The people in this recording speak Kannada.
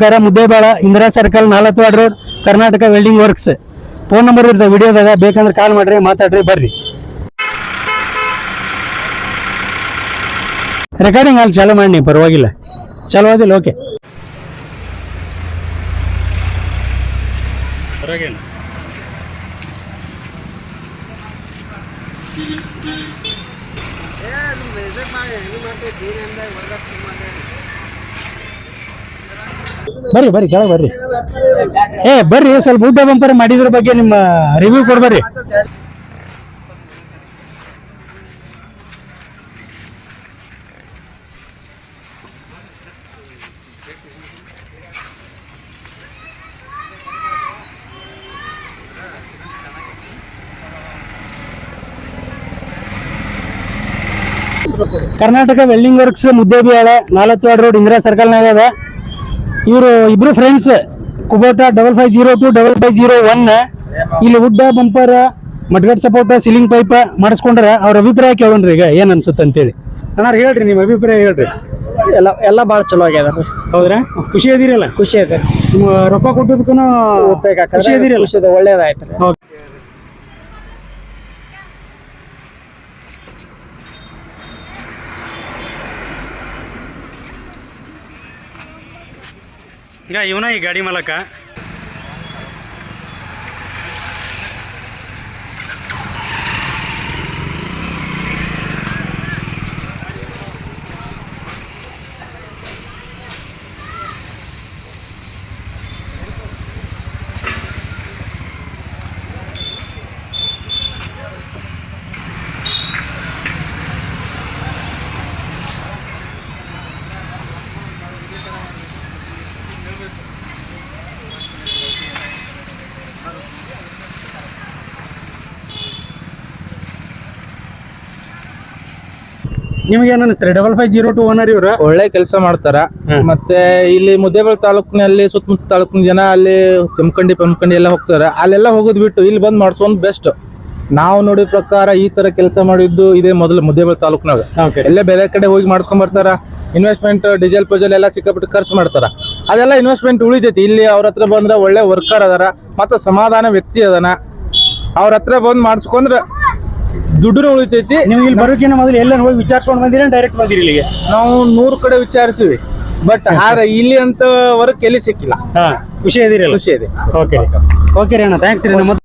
Muddebihal Indira circle 4 ward road Karnataka welding works. Phone number ಇರ್ತದೆ ವಿಡಿಯೋದಾಗ, ಬೇಕಂದ್ರೆ ಕಾಲ್ ಮಾಡ್ರಿ, ಮಾತಾಡ್ರಿ, ಬರ್ರಿ. ರೆಕಾರ್ಡಿಂಗ್ ಅಲ್ಲಿ ಚಾಲು ಮಾಡಿ, ಪರವಾಗಿಲ್ಲ, ಚಲೋ ಆದಿಲ್ಲ, ಓಕೆ. ಬರ್ರಿ ಬರ್ರಿ, ಕೆಳಗೆ ಬರ್ರಿ. ಬರ್ರಿ, ಸ್ವಲ್ಪ ಊಟ ಬಂಪರ್ ಮಾಡಿದ್ರ ಬಗ್ಗೆ ನಿಮ್ಮ ರಿವ್ಯೂ ಕೊಡ್ಬರ್ರಿ. Karnataka welding works Muddebihal 4 ward road Indira ಸರ್ಕಲ್ನಾಗ ಅದ. ಇವರು ಇಬ್ರು ಫ್ರೆಂಡ್ಸ್, ಕುಬೋಟಾ 5502 5501. ಇಲ್ಲಿ wood bumper, mudguard support, sealing pipe ಮಾಡಿಸ್ಕೊಂಡ್ರ ಅವ್ರ ಅಭಿಪ್ರಾಯ ಕೇಳೋಣ್ರಿ. ಈಗ ಏನ್ ಅನ್ಸುತ್ತೆ ಅಂತೇಳಿ ಅಣ್ಣ ಹೇಳ್ರಿ, ನಿಮ್ಮ ಅಭಿಪ್ರಾಯ ಹೇಳ್ರಿ. ಎಲ್ಲ ಭಾಳ ಚಲೋ ಆಗ್ಯದ. ಹೌದ್ರಾ? ಖುಷಿ ಅದೀರಲ್ಲ? ಖುಷಿ ಐತೆ. ನಿಮ್ಮ ರೊಕ್ಕ ಕೊಟ್ಟದಕ್ಕೂ ಖುಷಿ ಅದೀರಲ್ಲ? ಒಳ್ಳೇದಾಯ್ತು. ಈಗ ಇವನ ಈ ಗಾಡಿ ಮಾಲಕ. ನಿಮ್ಗೆ ಏನ್ ಅನಿಸ್ತಾರೆ? 5502 ಓನರ್ ಇವ್ರ ಒಳ್ಳೆ ಕೆಲಸ ಮಾಡ್ತಾರ. ಮತ್ತೆ ಇಲ್ಲಿ ಮುದ್ದೇಬೇಳ ತಾಲೂಕಿನಲ್ಲಿ ಸುತ್ತಮುತ್ತ ತಾಲೂಕಿನ ಜನ ಅಲ್ಲಿ ಕೆಂಪಕಂಡಿ ಎಲ್ಲ ಹೋಗ್ತಾರ. ಅಲ್ಲೆಲ್ಲ ಹೋಗೋದ್ ಬಿಟ್ಟು ಇಲ್ಲಿ ಬಂದ್ ಮಾಡ್ಸೋದು ಬೆಸ್ಟ್. ನಾವು ನೋಡಿದ ಪ್ರಕಾರ ಈ ತರ ಕೆಲಸ ಮಾಡಿದ್ದು ಇದೇ ಮೊದಲು ಮುದ್ದೇಬೇಳ ತಾಲೂಕಿನಾಗ. ಎಲ್ಲೇ ಬೇರೆ ಕಡೆ ಹೋಗಿ ಮಾಡ್ಸ್ಕೊಂಡ್ ಬರ್ತಾರ. ಇನ್ವೆಸ್ಟ್ಮೆಂಟ್ ಡೀಸೆಲ್ ಪೂಜಲ್ ಎಲ್ಲ ಸಿಕ್ಕಾಪಟ್ಟು ಖರ್ಚು ಮಾಡ್ತಾರ. ಅದೆಲ್ಲ ಇನ್ವೆಸ್ಟ್ಮೆಂಟ್ ಉಳಿತೈತಿ. ಇಲ್ಲಿ ಅವ್ರ ಹತ್ರ ಬಂದ್ರೆ ಒಳ್ಳೆ ವರ್ಕರ್ ಅದಾರ, ಮತ್ತೆ ಸಮಾಧಾನ ವ್ಯಕ್ತಿ ಅದನ. ಅವ್ರ ಹತ್ರ ಬಂದ್ ಮಾಡಿಸ್ಕೊಂಡ್ರ ದುಡ್ಡು ಉಳಿತೈತಿ. ನೀವು ಇಲ್ಲಿ ಬರೋಕಿನ ಮೊದಲು ಎಲ್ಲ ಹೋಗಿ ವಿಚಾರಿಸ್ಕೊಂಡು ಬಂದಿರ, ಡೈರೆಕ್ಟ್ ಬಂದಿರಿ ಇಲ್ಲಿಗೆ? ನಾವು 100 ಕಡೆ ವಿಚಾರಿಸಿವಿ, ಬಟ್ ಆದ್ರೆ ಇಲ್ಲಿ ಅಂತ ವರ್ಕ್ ಎಲ್ಲಿ ಸಿಕ್ಕಿಲ್ಲ. ಖುಷಿ ಇದೀರಲ್ಲ? ಖುಷಿ ಇದೆ. ಓಕೆ ಓಕೆ ರೀ ಅಣ್ಣ, ಥ್ಯಾಂಕ್ಸ್ ರೀ. ನಮ್ಮ